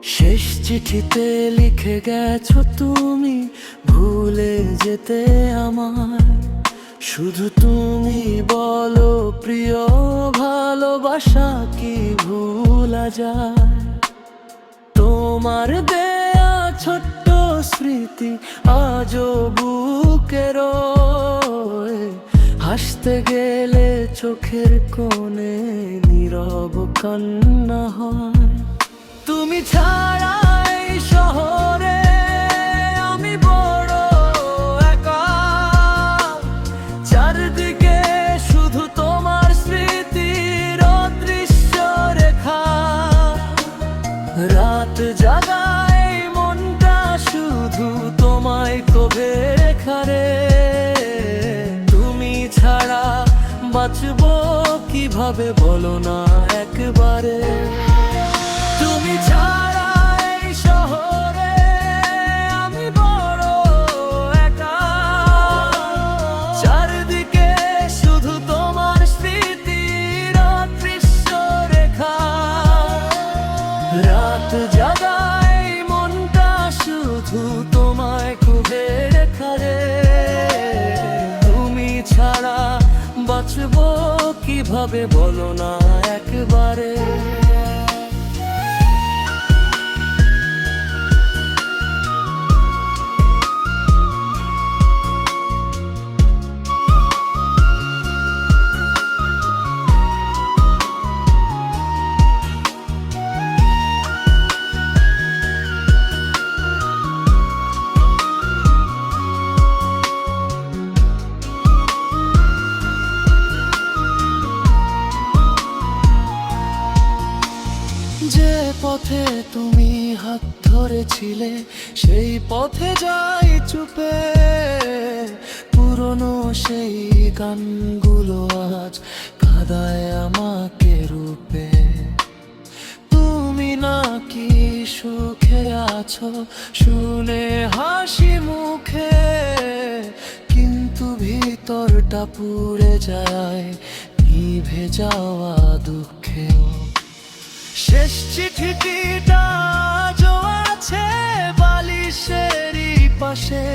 শেষ চিঠিতে লিখে গেছো তুমি ভুলে যেতে আমায়। শুধু তুমি বলো প্রিয়, ভালোবাসা কি ভুলা যায়? তোমার দেয়া ছোট্ট স্মৃতি আজও বুকে রয়। হাসতে গেলে চোখের কোণে নীরব কান্না হয়। তুমি ছাড়া এই শহরে আমি বড় একা। চারদিকে শুধু তোমার স্মৃতির অদৃশ্য রেখা। রাত জাগায় মনটা শুধু তোমায় কবে রেখারে। তুমি ছাড়া বাঁচবো কিভাবে বলো না একবারে? তুমি ছাড়া এই শহরে আমি বড় একা। চারদিকে শুধু তোমার স্মৃতির অদৃশ্য রেখা। রাত জাগায় মনটা শুধু তোমায় খুঁজে রেখারে। তুমি ছাড়া বাঁচবো কিভাবে বলো না একবারে? যে পথে তুমি হাত ধরেছিলে সেই পথে যাই চুপে। পুরনো সেই গানগুলো আজ কাঁদায় আমাকে রূপে। তুমি নাকি সুখে আছো শুনে হাসি মুখে, কিন্তু ভিতরটা পুড়ে যায় নিভে যাওয়া দুঃখে। শেষ চিঠিটা আজও আছে বালিশেরই পাশে।